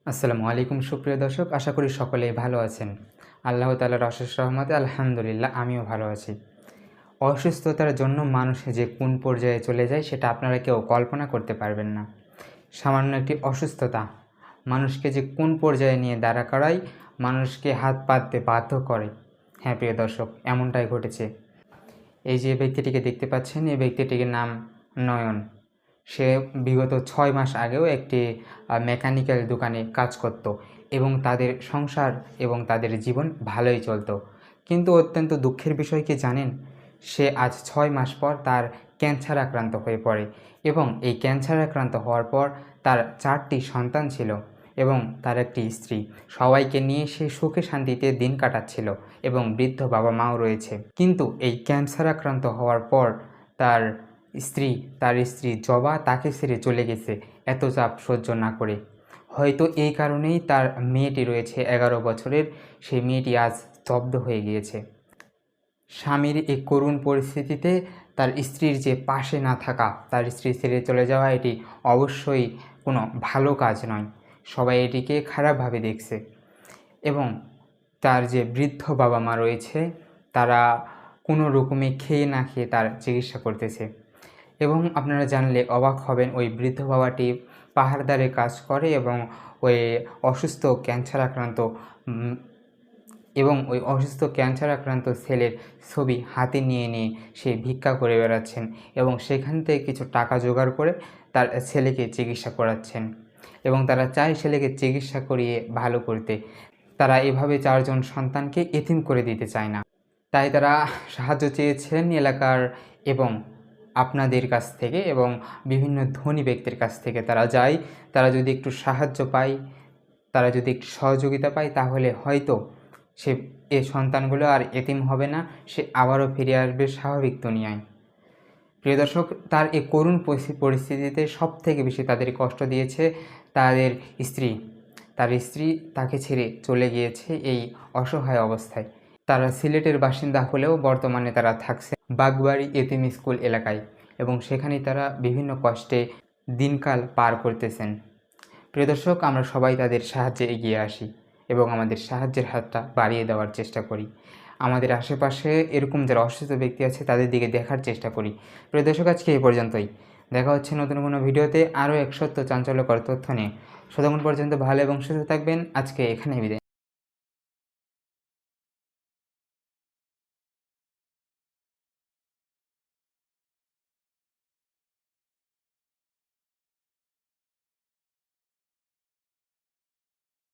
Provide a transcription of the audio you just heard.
আসসালামু আলাইকুম সুপ্রিয় দর্শক, আশা করি সকলেই ভালো আছেন। আল্লাহ তাআলার অশেষ রহমতে আলহামদুলিল্লাহ আমিও ভালো আছি। অসুস্থতার জন্য মানুষ যে কোন পর্যায়ে চলে যায় সেটা আপনারা কেউ কল্পনা করতে পারবেন না। সামান্য একটি অসুস্থতা মানুষকে যে কোন পর্যায়ে নিয়ে দাঁড়া করায়, মানুষকে হাত পাততে বাধ্য করে। হ্যাঁ প্রিয় দর্শক, এমনটাই ঘটেছে। এই যে ব্যক্তিটিকে দেখতে পাচ্ছেন, এই ব্যক্তিটির নাম নয়ন। সে বিগত ৬ মাস আগেও একটি মেকানিক্যাল দোকানে কাজ করত এবং তাদের সংসার এবং তাদের জীবন ভালোই চলত। কিন্তু অত্যন্ত দুঃখের বিষয় কি জানেন? সে আজ ৬ মাস পর তার ক্যান্সার আক্রান্ত হয়ে পড়ে এবং এই ক্যান্সার আক্রান্ত হওয়ার পর তার ৪টি সন্তান ছিল এবং তার একটি স্ত্রী। সবাইকে নিয়ে সে সুখে শান্তিতে দিন কাটাচ্ছিল এবং বৃদ্ধ বাবা মাও রয়েছে। কিন্তু এই ক্যান্সার আক্রান্ত হওয়ার পর তার স্ত্রী জবা তাকে ছেড়ে চলে গেছে এত চাপ সহ্য না করে। হয়তো এই কারণেই তার মেয়েটি রয়েছে ১১ বছরের, সেই মেয়েটি আজ স্তব্ধ হয়ে গিয়েছে। স্বামীর এই করুণ পরিস্থিতিতে তার স্ত্রীর যে পাশে না থাকা, তার স্ত্রী ছেড়ে চলে যাওয়া, এটি অবশ্যই কোনো ভালো কাজ নয়। সবাই এটিকে খারাপভাবে দেখছে এবং তার যে বৃদ্ধ বাবা মা রয়েছে তারা কোনো রকমে খেয়ে না খেয়ে তার চিকিৎসা করতেছে। এবং আপনারা জানলে অবাক হবেন, ওই বৃদ্ধ বাবাটি পাহাড়দারে কাজ করে এবং ওই অসুস্থ ক্যান্সার আক্রান্ত ছেলের ছবি হাতে নিয়ে নিয়ে সে ভিক্ষা করে বেড়াচ্ছেন এবং সেখান থেকে কিছু টাকা জোগাড় করে তার ছেলেকে চিকিৎসা করাচ্ছেন এবং তারা চায় ছেলেকে চিকিৎসা করিয়ে ভালো করতে। তারা এভাবে ৪ জন সন্তানকে এতিম করে দিতে চায় না। তাই তারা সাহায্য চেয়েছেন এলাকার এবং আপনাদের কাছ থেকে এবং বিভিন্ন ধনী ব্যক্তির কাছ থেকে। তারা যায়, তারা যদি একটু সাহায্য পায়, তারা যদি একটু সহযোগিতা পায়, তাহলে হয়তো সে সন্তানগুলো আর এতিম হবে না, সে আবারও ফিরে আসবে স্বাভাবিক দুনিয়ায়। প্রিয় দর্শক, তার এই করুণ পরিস্থিতিতে সবথেকে বেশি তাদের কষ্ট দিয়েছে তাদের স্ত্রী। তার স্ত্রী তাকে ছেড়ে চলে গিয়েছে এই অসহায় অবস্থায়। তারা সিলেটের বাসিন্দা হলেও বর্তমানে তারা থাকছে বাগবাড়ি এতিম স্কুল এলাকায় এবং সেখানেই তারা বিভিন্ন কষ্টে দিনকাল পার করতেছেন। প্রিয় দর্শক, আমরা সবাই তাদের সাহায্যে এগিয়ে আসি এবং আমাদের সাহায্যের হাতটা বাড়িয়ে দেওয়ার চেষ্টা করি। আমাদের আশেপাশে এরকম যারা অসুস্থ ব্যক্তি আছে তাদের দিকে দেখার চেষ্টা করি। প্রিয় দর্শক, আজকে এই পর্যন্তই। দেখা হচ্ছে নতুন কোনো ভিডিওতে আরও এক সত্য চাঞ্চল্যকর তথ্য নিয়ে। ততক্ষণ পর্যন্ত ভালো এবং সুস্থ থাকবেন। আজকে এখানেই বিদায়।